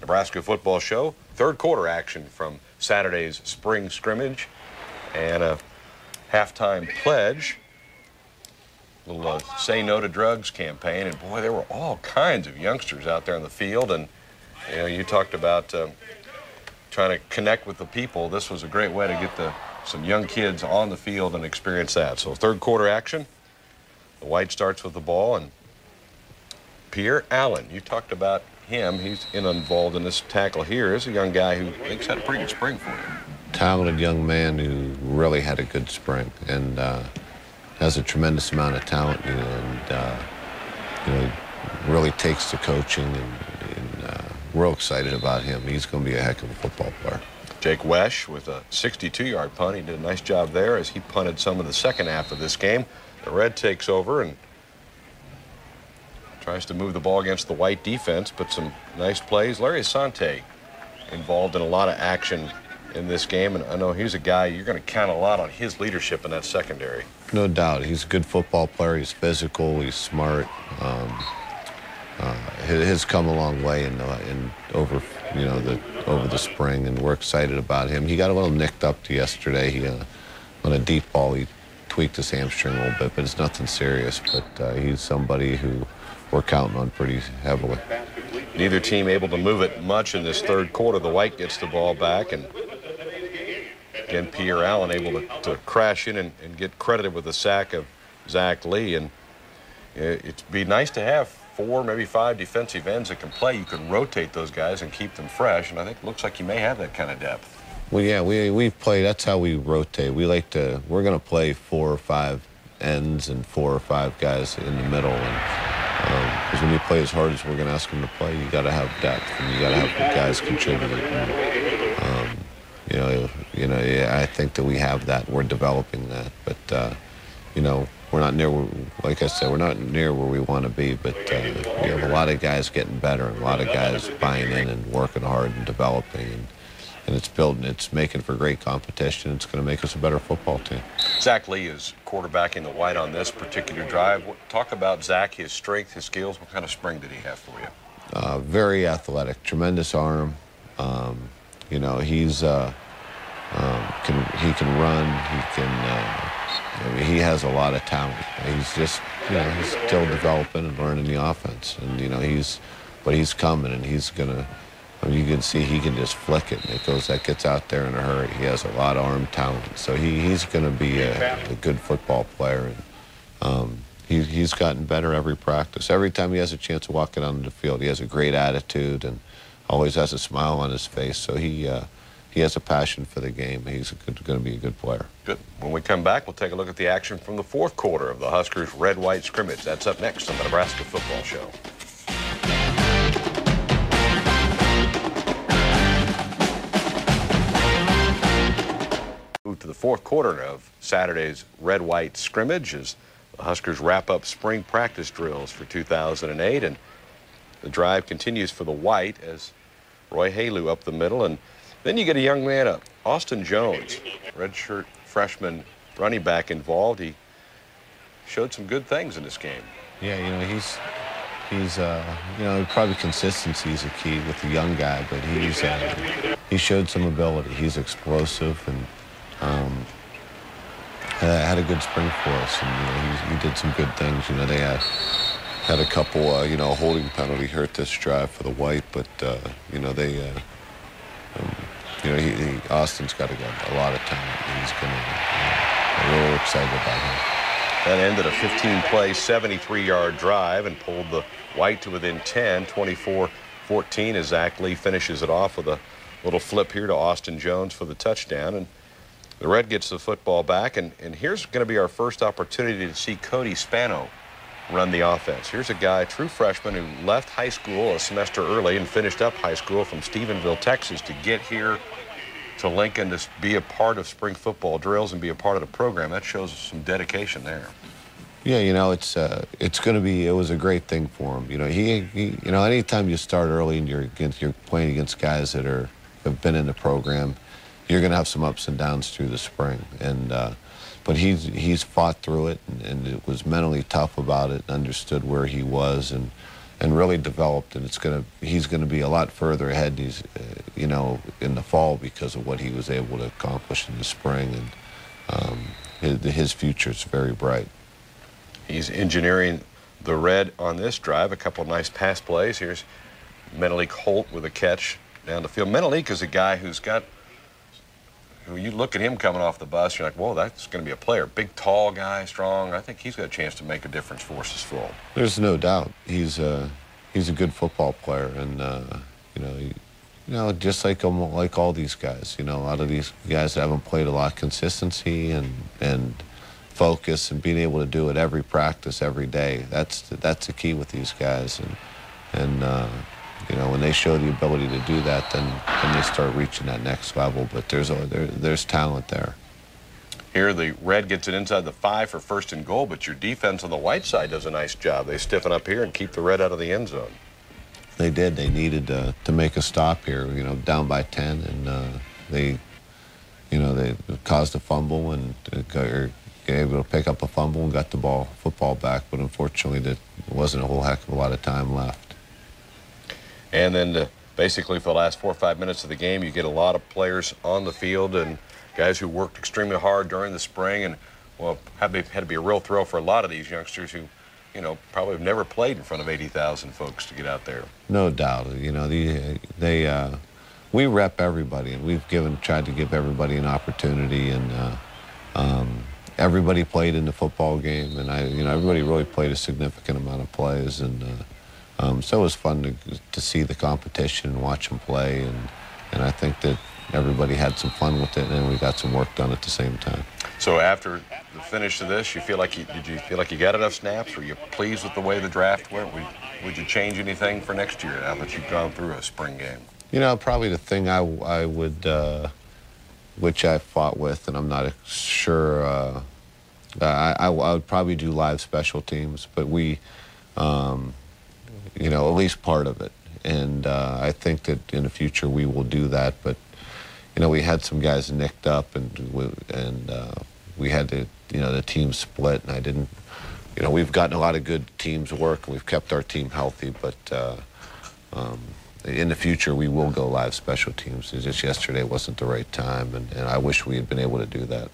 Nebraska football show. Third quarter action from Saturday's spring scrimmage and a halftime pledge. A little Say No to Drugs campaign. And boy, there were all kinds of youngsters out there in the field. And you know, you talked about trying to connect with the people. This was a great way to get some young kids on the field and experience that. So third quarter action. The White starts with the ball, and Pierre Allen, you talked about him. He's involved in this tackle here. He's a young guy who I think's had a pretty good spring for you. Talented young man who really had a good spring and has a tremendous amount of talent, and really takes to coaching, and we're real excited about him. He's going to be a heck of a football player. Jake Wesh with a 62-yard punt. He did a nice job there as he punted some of the second half of this game. The Red takes over and tries to move the ball against the White defense, but some nice plays. Larry Asante involved in a lot of action in this game, and I know he's a guy you're going to count a lot on his leadership in that secondary. No doubt. He's a good football player. He's physical. He's smart. Has come a long way over the spring, and we're excited about him. He got a little nicked up yesterday. On a deep ball, he tweaked his hamstring a little bit, but it's nothing serious. But he's somebody who we're counting on pretty heavily. Neither team able to move it much in this third quarter. The White gets the ball back, and again, Pierre Allen able to crash in and get credited with the sack of Zach Lee. And it'd be nice to have 4, maybe 5 defensive ends that can play. You can rotate those guys and keep them fresh, and I think it looks like you may have that kind of depth. Well, yeah, we play. That's how we rotate. We're going to play 4 or 5 ends and 4 or 5 guys in the middle. Because when you play as hard as we're going to ask them to play, you got to have depth, and you got to have guys contribute. I think that we have that. We're developing that, but we're not near. Like I said, we're not near where we want to be. But we have a lot of guys getting better, and a lot of guys buying in and working hard and developing. And it's building, it's making for great competition. It's going to make us a better football team. Zach Lee is quarterbacking the White on this particular drive. Talk about Zach, his strength, his skills. What kind of spring did he have for you? Very athletic, tremendous arm. He can run. He has a lot of talent. He's just, he's still developing and learning the offense. And he's coming, and he's gonna. You can see he can just flick it, and that gets out there in a hurry. He has a lot of arm talent, so he's going to be a good football player. And he's gotten better every practice. Every time he has a chance to walk it on the field, he has a great attitude and always has a smile on his face. So he has a passion for the game. He's going to be a good player. Good. When we come back, we'll take a look at the action from the fourth quarter of the Huskers' red-white scrimmage. That's up next on the Nebraska Football Show. To the fourth quarter of Saturday's red-white scrimmage as the Huskers wrap up spring practice drills for 2008, and the drive continues for the White as Roy Haleu up the middle, and then you get a young man up, Austin Jones, redshirt freshman running back involved. He showed some good things in this game. Yeah, he's probably consistency is a key with the young guy, but he showed some ability. He's explosive and had a good spring for us, and he did some good things. They had a couple, holding penalty hurt this drive for the White, but Austin's got a lot of talent. He's we're real excited about him. That ended a 15-play, 73-yard drive and pulled the White to within 10, 24-14, as Zach Lee finishes it off with a little flip here to Austin Jones for the touchdown. And the Red gets the football back, and here's going to be our first opportunity to see Cody Spano run the offense. Here's a guy, true freshman, who left high school a semester early and finished up high school from Stephenville, Texas, to get here to Lincoln to be a part of spring football drills and be a part of the program. That shows some dedication there. Yeah, it's going to be. It was a great thing for him. Anytime you start early and you're playing against guys that have been in the program, you're going to have some ups and downs through the spring, but he's fought through it and it was mentally tough about it and understood where he was and and really developed, and he's gonna be a lot further ahead. He's you know, in the fall because of what he was able to accomplish in the spring, and his future is very bright. He's engineering the red on this drive. A couple of nice pass plays. Here's Menelik Holt with a catch down the field. Menelik is a guy who you look at him coming off the bus, you're like, whoa, that's going to be a player. Big, tall guy, strong. I think he's got a chance to make a difference for us this fall. There's no doubt. He's a good football player, and you know, just like all these guys. You know, a lot of these guys that haven't played a lot, consistency and focus and being able to do it every practice, every day. That's the key with these guys, and you know, when they show the ability to do that, then they start reaching that next level. But there's talent there. Here the red gets it inside the 5 for first and goal, but your defense on the white side does a nice job. They stiffen up here and keep the red out of the end zone. They did. They needed to make a stop here, you know, down by 10, and they caused a fumble and were able to pick up a fumble and got the football back. But unfortunately, there wasn't a whole heck of a lot of time left. And then basically for the last 4 or 5 minutes of the game, you get a lot of players on the field and guys who worked extremely hard during the spring, and well, had to be a real thrill for a lot of these youngsters who, you know, probably have never played in front of 80,000 folks to get out there. No doubt. You know, we rep everybody, and we've tried to give everybody an opportunity, and everybody played in the football game, and everybody really played a significant amount of plays, and so it was fun to see the competition and watch them play, and I think that everybody had some fun with it, and we got some work done at the same time. So after the finish of this, did you feel like you got enough snaps? Were you pleased with the way the draft went? Would you change anything for next year now that you've gone through a spring game? You know, probably the thing I would, which I fought with, and I'm not sure, I would probably do live special teams, but we, you know, at least part of it. And I think that in the future we will do that. But, you know, we had some guys nicked up, and we had to, you know, the team split, and I didn't, you know, we've gotten a lot of good teams work, and we've kept our team healthy, but in the future we will go live special teams. It's just yesterday wasn't the right time, and I wish we had been able to do that.